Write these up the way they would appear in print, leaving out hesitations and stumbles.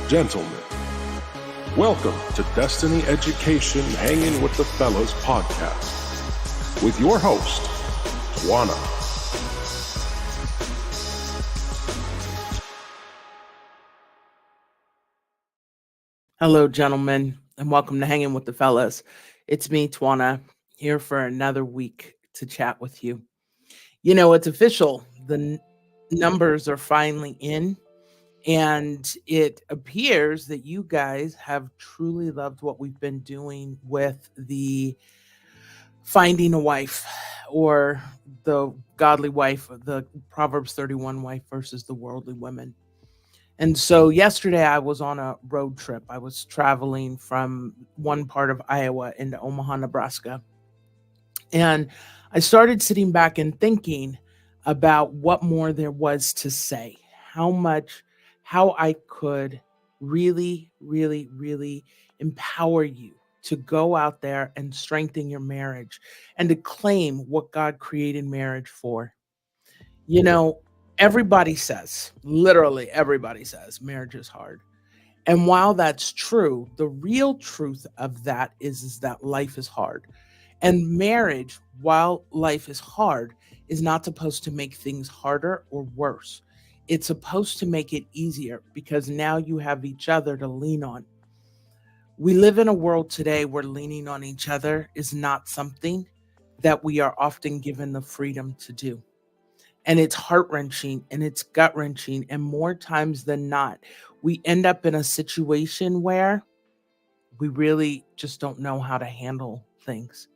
gentlemen, welcome to Destiny Education Hanging with the Fellas podcast with your host, Twana. Hello, gentlemen, and welcome to Hanging with the Fellas. It's me, Twana, here for another week to chat with you. You know, it's official. The numbers are finally in, and it appears that you guys have truly loved what we've been doing with the finding a wife or the godly wife, the Proverbs 31 wife versus the worldly women. And so yesterday I was on a road trip. I was traveling from one part of Iowa into Omaha, Nebraska. And I started sitting back and thinking about what more there was to say, how I could really empower you to go out there and strengthen your marriage and to claim what God created marriage for. You know, everybody says, literally everybody says, marriage is hard. And while that's true, the real truth of that is that life is hard. And marriage, while life is hard, is not supposed to make things harder or worse. It's supposed to make it easier because now you have each other to lean on. We live in a world today where leaning on each other is not something that we are often given the freedom to do. And it's heart wrenching and it's gut wrenching. And more times than not, we end up in a situation where we really just don't know how to handle things.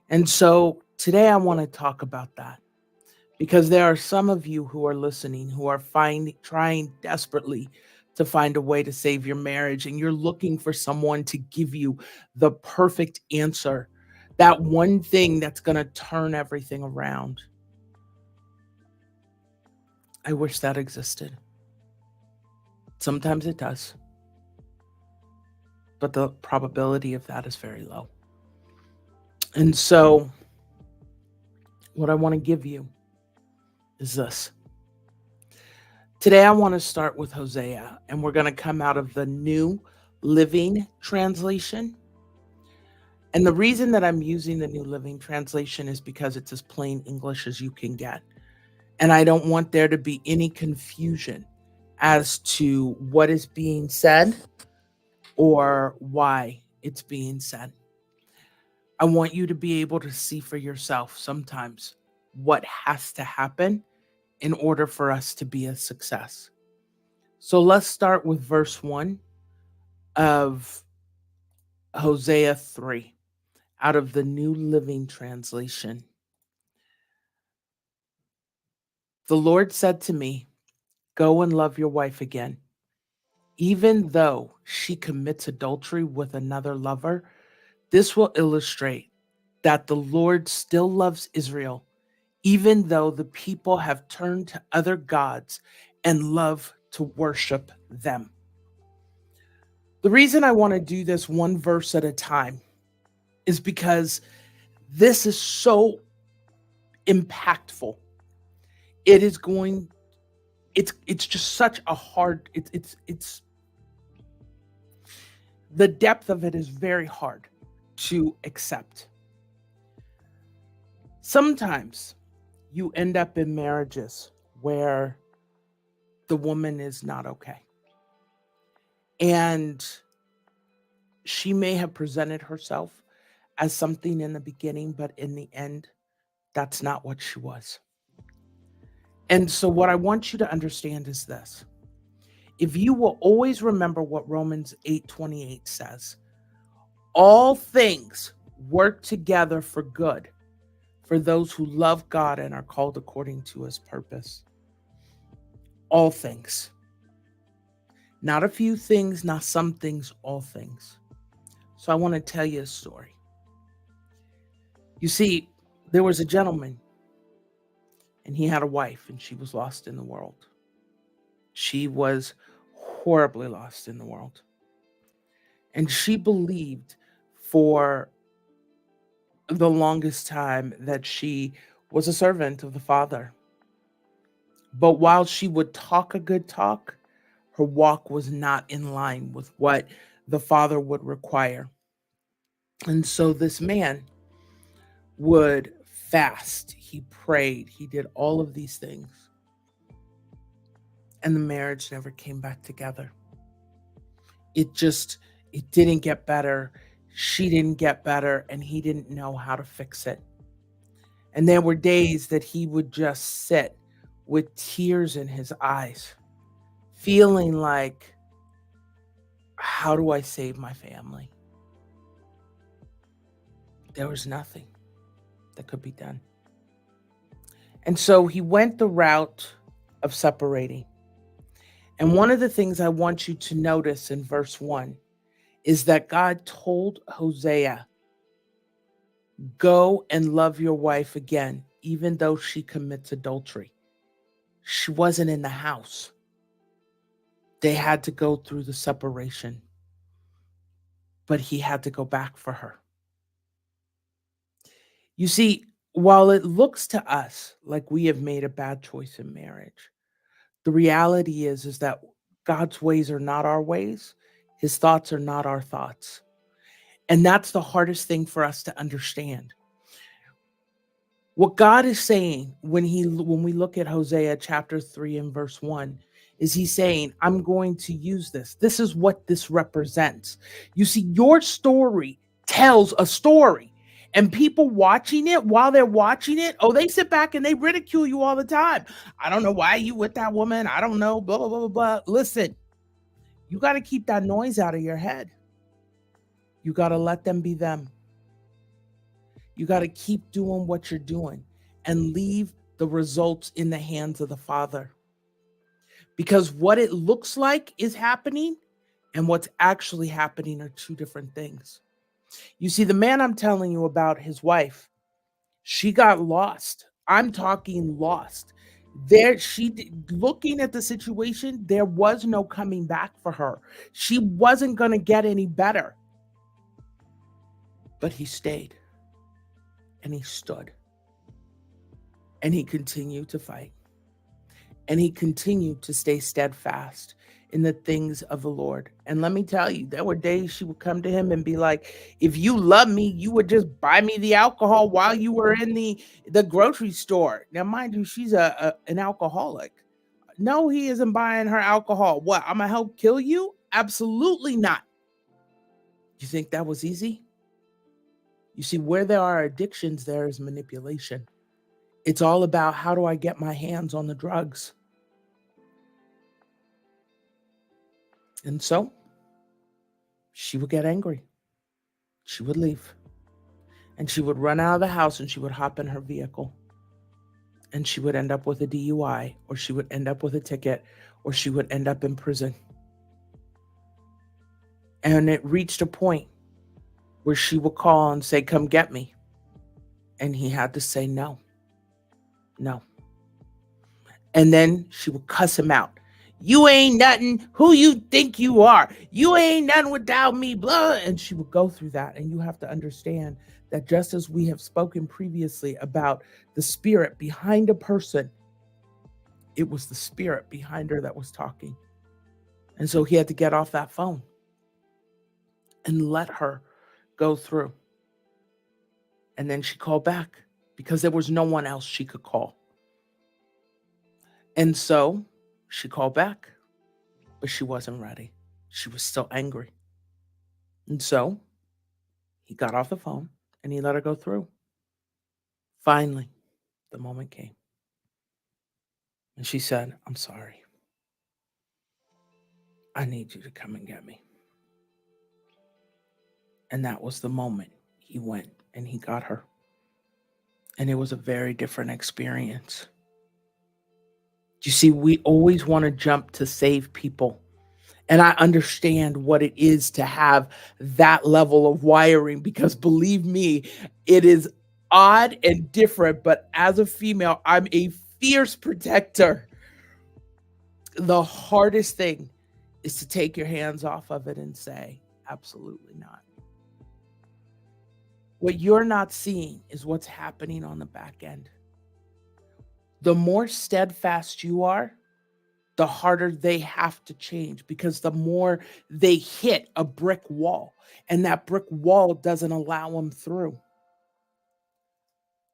And so today I want to talk about that because there are some of you who are listening who are trying desperately to find a way to save your marriage, and you're looking for someone to give you the perfect answer, that one thing that's going to turn everything around. I wish that existed. Sometimes it does, but the probability of that is very low. And so, what I want to give you is this. Today, I want to start with Hosea, and we're going to come out of the New Living Translation. And the reason that I'm using the New Living Translation is because it's as plain English as you can get. And I don't want there to be any confusion as to what is being said or why it's being said. I want you to be able to see for yourself sometimes what has to happen in order for us to be a success. So let's start with verse 1 of Hosea 3 out of the New Living Translation. The Lord said to me, "Go and love your wife again. Even though she commits adultery with another lover, this will illustrate that the Lord still loves Israel, even though the people have turned to other gods and love to worship them." The reason I want to do this one verse at a time is because this is so impactful. It is going it's just such a hard it's the depth of it is very hard to accept. Sometimes you end up in marriages where the woman is not okay. And she may have presented herself as something in the beginning, but in the end, that's not what she was. And so, what I want you to understand is this. If you will always remember what Romans 8:28 says, all things work together for good for those who love God and are called according to his purpose. All things. Not a few things, not some things, all things. So I want to tell you a story. You see, there was a gentleman and he had a wife and she was lost in the world. She was horribly lost in the world. And she believed for the longest time that she was a servant of the Father. But while she would talk a good talk, Her walk was not in line with what the Father would require. And so this man would fast, he prayed, he did all of these things. And the marriage never came back together. It didn't get better. She didn't get better, and he didn't know how to fix it. And there were days that he would just sit with tears in his eyes, feeling like, how do I save my family? There was nothing that could be done. And so he went the route of separating. And one of the things I want you to notice in verse 1 is that God told Hosea, go and love your wife again, even though she commits adultery. She wasn't in the house. They had to go through the separation, but he had to go back for her. You see, while it looks to us like we have made a bad choice in marriage, the reality is that God's ways are not our ways. His thoughts are not our thoughts. And that's the hardest thing for us to understand. What God is saying when we look at Hosea chapter 3 and verse 1 is he's saying, I'm going to use this. This is what this represents. You see, your story tells a story. And people watching it, while they're watching it, they sit back and they ridicule you all the time. I don't know why you with that woman. I don't know, blah, blah, blah, blah. Listen, you got to keep that noise out of your head. You got to let them be them. You got to keep doing what you're doing and leave the results in the hands of the Father. Because what it looks like is happening and what's actually happening are two different things. You see, the man I'm telling you about, his wife, she got lost. I'm talking lost. Looking at the situation, there was no coming back for her. She wasn't going to get any better. But he stayed. And he stood. And he continued to fight. And he continued to stay steadfast in the things of the Lord. And let me tell you, there were days she would come to him and be like, if you love me, you would just buy me the alcohol while you were in the grocery store. Now, mind you, she's an alcoholic. No, he isn't buying her alcohol. What, I'm going to help kill you? Absolutely not. You think that was easy? You see, where there are addictions, there is manipulation. It's all about, how do I get my hands on the drugs? And so she would get angry. She would leave. And she would run out of the house and she would hop in her vehicle. And she would end up with a DUI, or she would end up with a ticket, or she would end up in prison. And it reached a point where she would call and say, come get me. And he had to say no. No. And then she would cuss him out. You ain't nothing. Who you think you are? You ain't nothing without me, blah. And she would go through that. And you have to understand that just as we have spoken previously about the spirit behind a person, it was the spirit behind her that was talking. And so he had to get off that phone and let her go through. And then she called back because there was no one else she could call. And so she called back, but she wasn't ready. She was still angry. And so he got off the phone and he let her go through. Finally, the moment came. And she said, I'm sorry. I need you to come and get me. And that was the moment he went and he got her. And it was a very different experience. You see, we always want to jump to save people. And I understand what it is to have that level of wiring, because believe me, it is odd and different. But as a female, I'm a fierce protector. The hardest thing is to take your hands off of it and say, absolutely not. What you're not seeing is what's happening on the back end. The more steadfast you are, the harder they have to change, because the more they hit a brick wall, and that brick wall doesn't allow them through.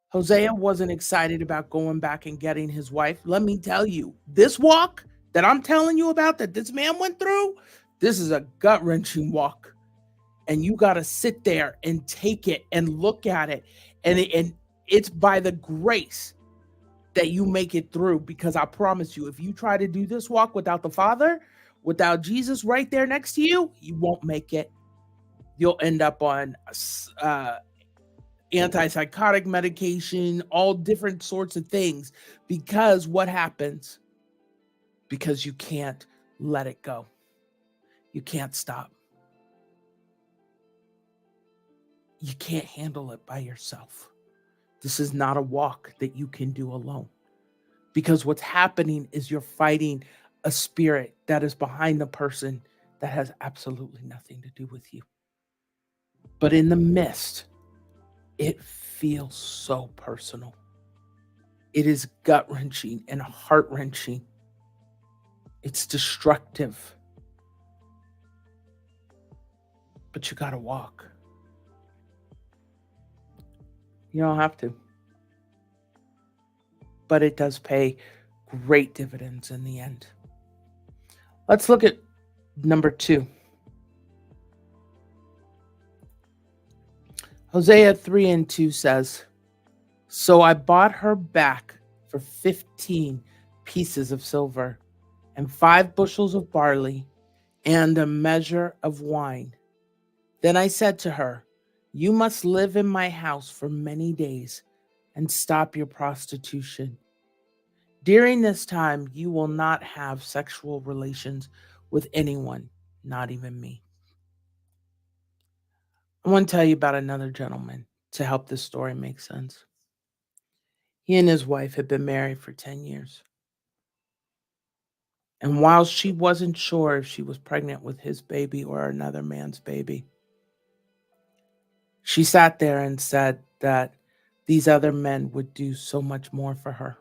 Hosea wasn't excited about going back and getting his wife. Let me tell you, this walk that I'm telling you about, that this man went through, this is a gut-wrenching walk. And you got to sit there and take it and look at it. And it's by the grace that you make it through, because I promise you, if you try to do this walk without the Father, without Jesus right there next to you, you won't make it. You'll end up on antipsychotic medication, all different sorts of things. Because what happens? Because you can't let it go. You can't stop. You can't handle it by yourself. This is not a walk that you can do alone. Because what's happening is you're fighting a spirit that is behind the person that has absolutely nothing to do with you. But in the midst, it feels so personal. It is gut-wrenching and heart-wrenching. It's destructive. But you got to walk. You don't have to. But it does pay great dividends in the end. Let's look at number 2. Hosea 3:2 says, "So I bought her back for 15 pieces of silver and 5 bushels of barley and a measure of wine. Then I said to her, 'You must live in my house for many days and stop your prostitution. During this time, you will not have sexual relations with anyone, not even me.'" I want to tell you about another gentleman to help this story make sense. He and his wife had been married for 10 years. And while she wasn't sure if she was pregnant with his baby or another man's baby, she sat there and said that these other men would do so much more for her,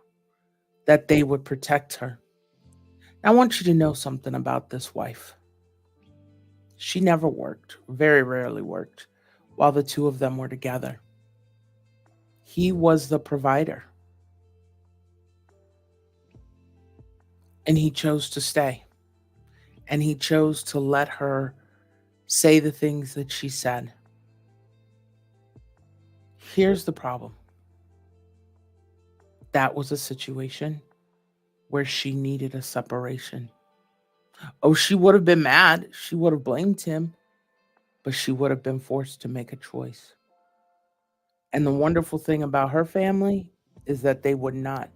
that they would protect her. Now, I want you to know something about this wife. She never worked, very rarely worked, while the two of them were together. He was the provider. And he chose to stay. And he chose to let her say the things that she said. Here's the problem. That was a situation where she needed a separation. Oh, she would have been mad. She would have blamed him. But she would have been forced to make a choice. And the wonderful thing about her family is that they would not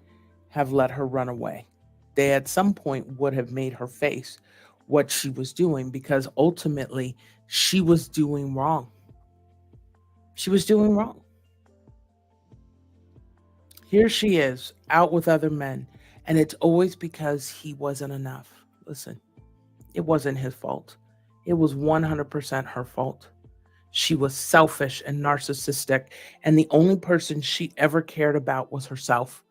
have let her run away. They at some point would have made her face what she was doing, because ultimately she was doing wrong. She was doing wrong. Here she is out with other men, and it's always because he wasn't enough. Listen, it wasn't his fault. It was 100% her fault. She was selfish and narcissistic, and the only person she ever cared about was herself.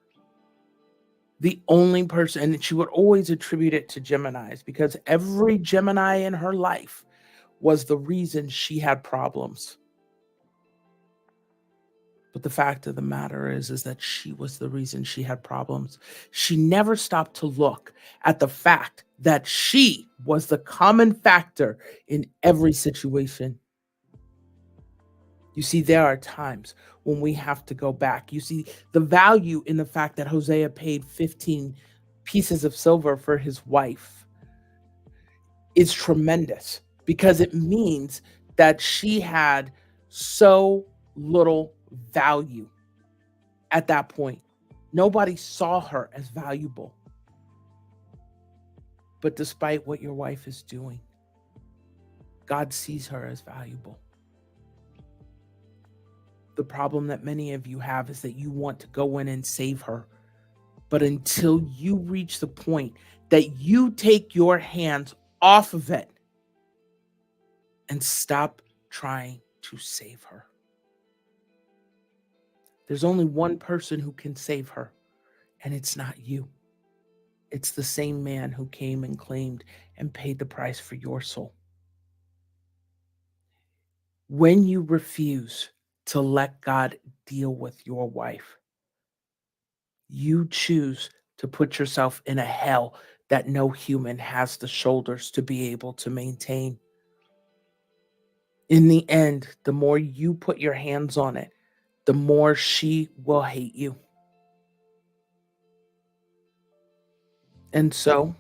The only person, and she would always attribute it to Geminis, because every Gemini in her life was the reason she had problems. But the fact of the matter is that she was the reason she had problems. She never stopped to look at the fact that she was the common factor in every situation. You see, there are times when we have to go back. You see, the value in the fact that Hosea paid 15 pieces of silver for his wife is tremendous, because it means that she had so little value at that point. Nobody saw her as valuable. But despite what your wife is doing, God sees her as valuable. The problem that many of you have is that you want to go in and save her. But until you reach the point that you take your hands off of it and stop trying to save her, there's only one person who can save her, and it's not you. It's the same man who came and claimed and paid the price for your soul. When you refuse to let God deal with your wife, you choose to put yourself in a hell that no human has the shoulders to be able to maintain. In the end, the more you put your hands on it, the more she will hate you. And so,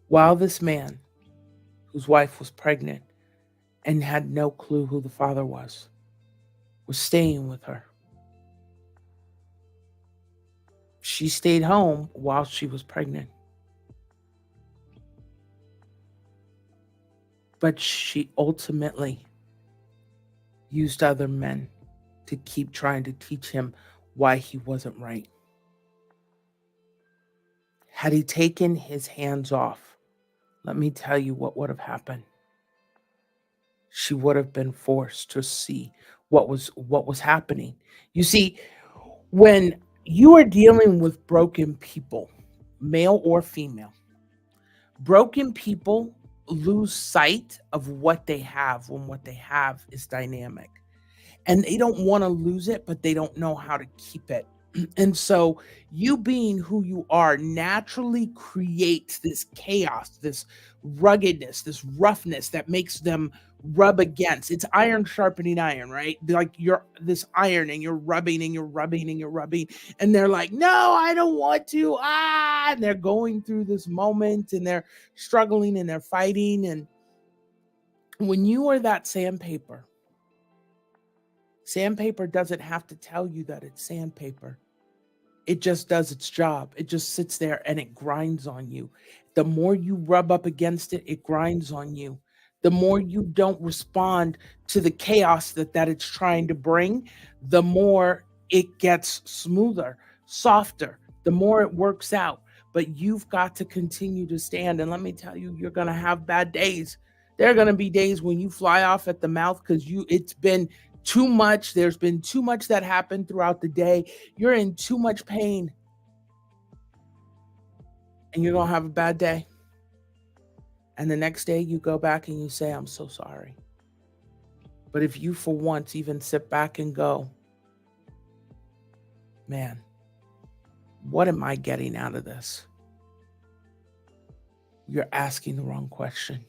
while this man, whose wife was pregnant and had no clue who the father was staying with her, she stayed home while she was pregnant. But she ultimately used other men to keep trying to teach him why he wasn't right. Had he taken his hands off, let me tell you what would have happened. She would have been forced to see what was happening. You see, when you are dealing with broken people, male or female, broken people lose sight of what they have when what they have is dynamic. And they don't want to lose it, but they don't know how to keep it. And so, you being who you are naturally creates this chaos, this ruggedness, this roughness that makes them rub against. It's iron sharpening iron, right? Like you're this iron and you're rubbing and you're rubbing and you're rubbing. And they're like, no, I don't want to. And they're going through this moment and they're struggling and they're fighting. And when you are that sandpaper, sandpaper doesn't have to tell you that it's sandpaper. It just does its job. It just sits there and it grinds on you. The more you rub up against it, it grinds on you. The more you don't respond to the chaos that it's trying to bring, the more it gets smoother, softer, the more it works out. But you've got to continue to stand. And let me tell you, you're going to have bad days. There are going to be days when you fly off at the mouth because it's been too much. There's been too much that happened throughout the day. You're in too much pain. And you're going to have a bad day. And the next day you go back and you say, I'm so sorry. But if you for once even sit back and go, man, what am I getting out of this? You're asking the wrong question.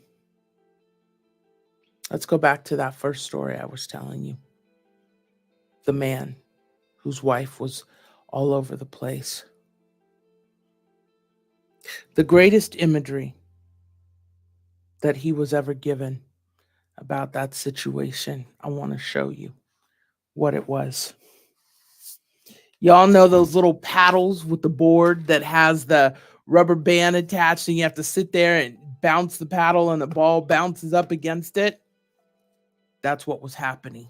Let's go back to that first story I was telling you. The man whose wife was all over the place. The greatest imagery that he was ever given about that situation, I want to show you what it was. Y'all know those little paddles with the board that has the rubber band attached and you have to sit there and bounce the paddle and the ball bounces up against it? That's what was happening.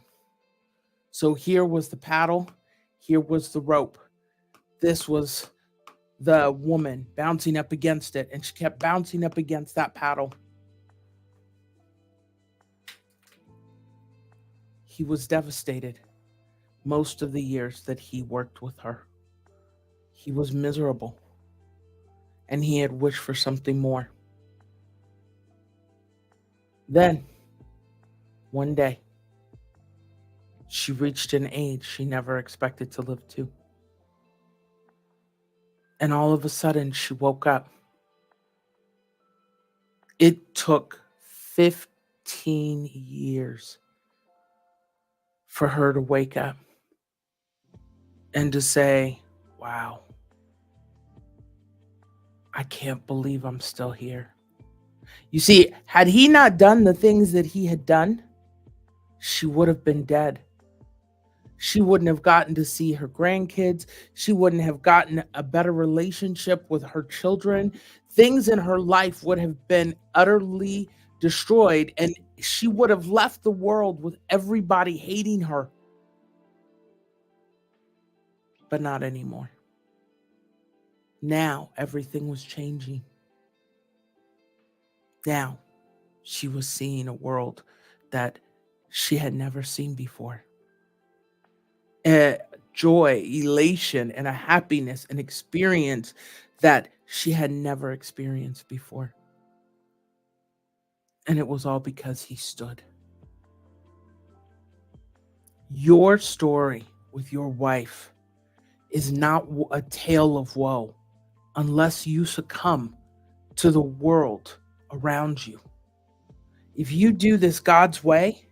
So here was the paddle, here was the rope. This was the woman bouncing up against it, and she kept bouncing up against that paddle. He was devastated most of the years that he worked with her. He was miserable, and he had wished for something more. Then, one day, she reached an age she never expected to live to. And all of a sudden, she woke up. It took 15 years for her to wake up and to say, wow, I can't believe I'm still here. You see, had he not done the things that he had done, she would have been dead. She wouldn't have gotten to see her grandkids. She wouldn't have gotten a better relationship with her children. Things in her life would have been utterly destroyed, and she would have left the world with everybody hating her. But not anymore. Now everything was changing. Now she was seeing a world that she had never seen before. A joy, elation, and a happiness, an experience that she had never experienced before. And it was all because he stood. Your story with your wife is not a tale of woe unless you succumb to the world around you. If you do this God's way,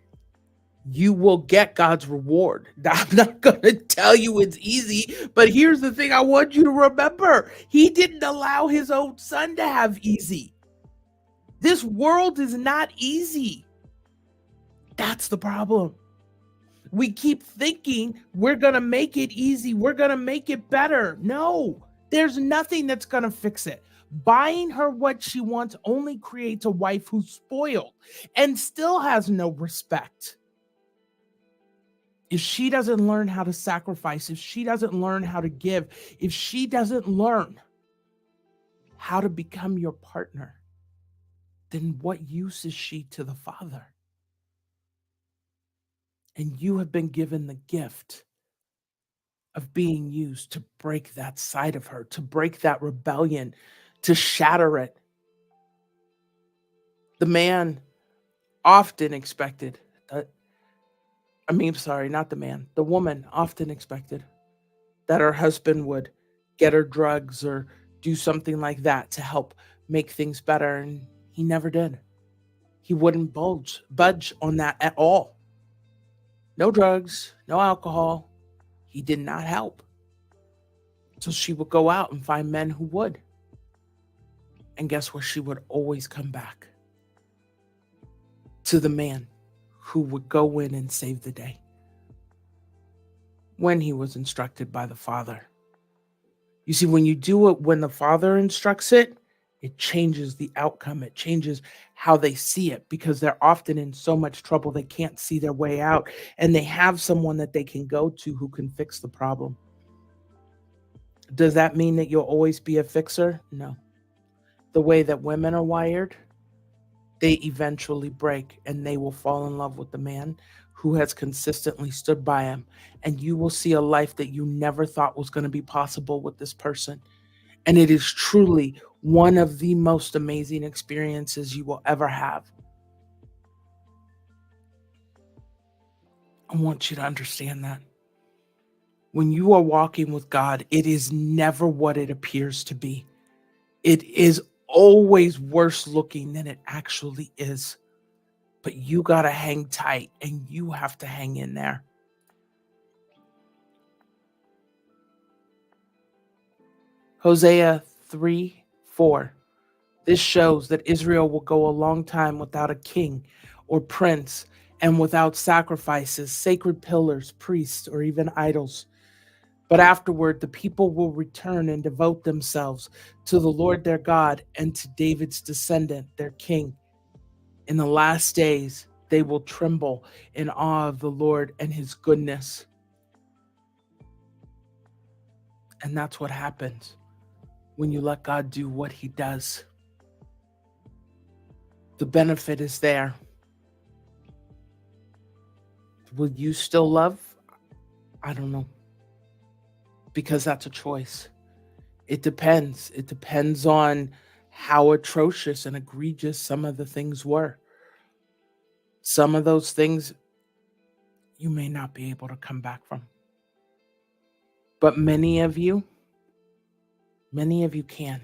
you will get God's reward. I'm not going to tell you it's easy, but here's the thing I want you to remember. He didn't allow his own son to have easy. This world is not easy. That's the problem. We keep thinking we're going to make it easy. We're going to make it better. No, there's nothing that's going to fix it. Buying her what she wants only creates a wife who's spoiled and still has no respect. If she doesn't learn how to sacrifice, if she doesn't learn how to give, if she doesn't learn how to become your partner, then what use is she to the Father? And you have been given the gift of being used to break that side of her, to break that rebellion, to shatter it. The man often expected, the woman often expected that her husband would get her drugs or do something like that to help make things better. And he never did. He wouldn't budge on that at all. No drugs, no alcohol. He did not help. So she would go out and find men who would. And guess where she would always come back? To the man who would go in and save the day when he was instructed by the Father. You see, when you do it when the Father instructs it, it changes the outcome. It changes how they see it because they're often in so much trouble they can't see their way out, and they have someone that they can go to who can fix the problem. Does that mean that you'll always be a fixer? No. The way that women are wired, they eventually break and they will fall in love with the man who has consistently stood by him. And you will see a life that you never thought was going to be possible with this person. And it is truly one of the most amazing experiences you will ever have. I want you to understand that. When you are walking with God, it is never what it appears to be. It is always worse looking than it actually is. But you got to hang tight and you have to hang in there. Hosea 3:4. This shows that Israel will go a long time without a king or prince and without sacrifices, sacred pillars, priests, or even idols. But afterward, the people will return and devote themselves to the Lord their God and to David's descendant, their king. In the last days, they will tremble in awe of the Lord and his goodness. And that's what happens when you let God do what he does. The benefit is there. Will you still love? I don't know. Because that's a choice. It depends. It depends on how atrocious and egregious some of the things were. Some of those things you may not be able to come back from. But many of you can.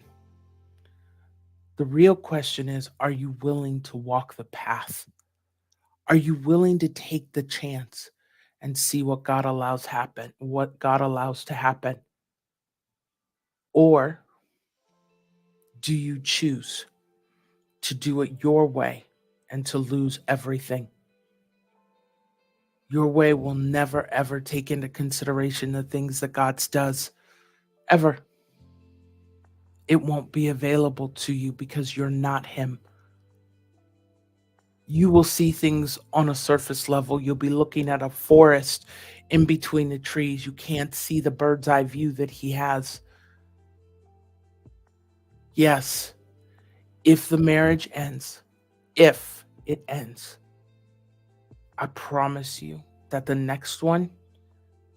The real question is, are you willing to walk the path? Are you willing to take the chance and see what God allows to happen? Or do you choose to do it your way and to lose everything? Your way will never, ever take into consideration the things that God does. Ever. It won't be available to you because you're not him. You will see things on a surface level. You'll be looking at a forest in between the trees. You can't see the bird's eye view that he has. Yes, if the marriage ends, if it ends, I promise you that the next one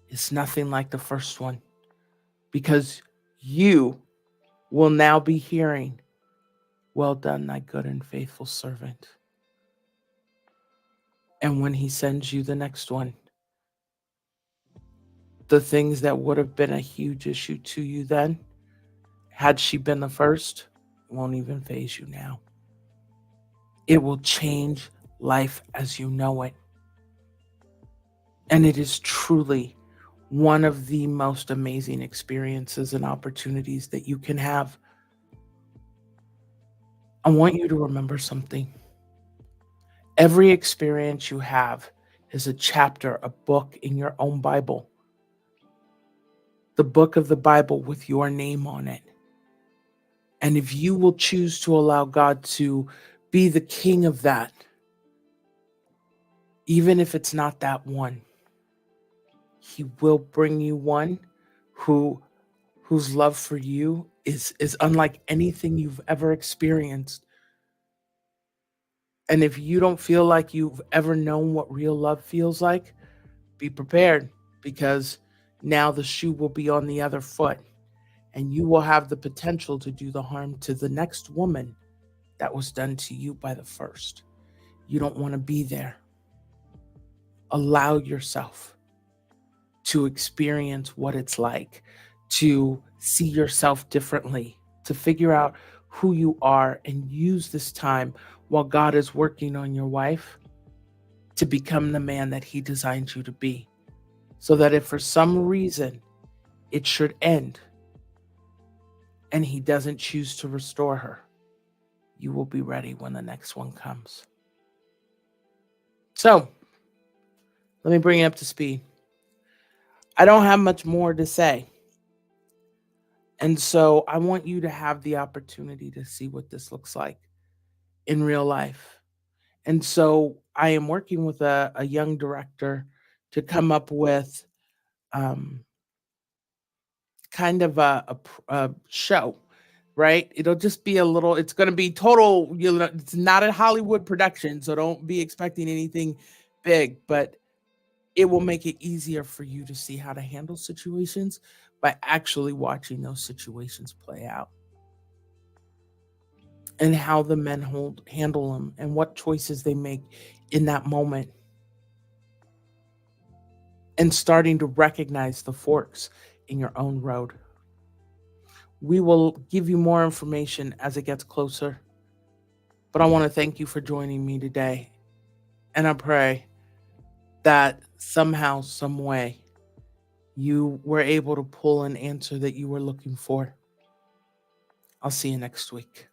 is nothing like the first one, because you will now be hearing, "Well done, thy good and faithful servant." And when he sends you the next one, the things that would have been a huge issue to you then, had she been the first, won't even faze you now. It will change life as you know it. And it is truly one of the most amazing experiences and opportunities that you can have. I want you to remember something. Every experience you have is a chapter, a book in your own Bible, the book of the Bible with your name on it. And if you will choose to allow God to be the king of that, even if it's not that one, he will bring you one whose love for you is unlike anything you've ever experienced. And if you don't feel like you've ever known what real love feels like, be prepared, because now the shoe will be on the other foot and you will have the potential to do the harm to the next woman that was done to you by the first. You don't want to be there. Allow yourself to experience what it's like to see yourself differently, to figure out who you are, and use this time while God is working on your wife to become the man that he designed you to be. So that if for some reason it should end and he doesn't choose to restore her, you will be ready when the next one comes. So let me bring you up to speed. I don't have much more to say. And so I want you to have the opportunity to see what this looks like in real life. And so I am working with a young director to come up with um, kind of a show, right? It'll just be a little, it's going to be total, it's not a Hollywood production, so don't be expecting anything big, but it will make it easier for you to see how to handle situations by actually watching those situations play out and how the men handle them and what choices they make in that moment, and starting to recognize the forks in your own road. We will give you more information as it gets closer, but I want to thank you for joining me today. And I pray that somehow, some way, you were able to pull an answer that you were looking for. I'll see you next week.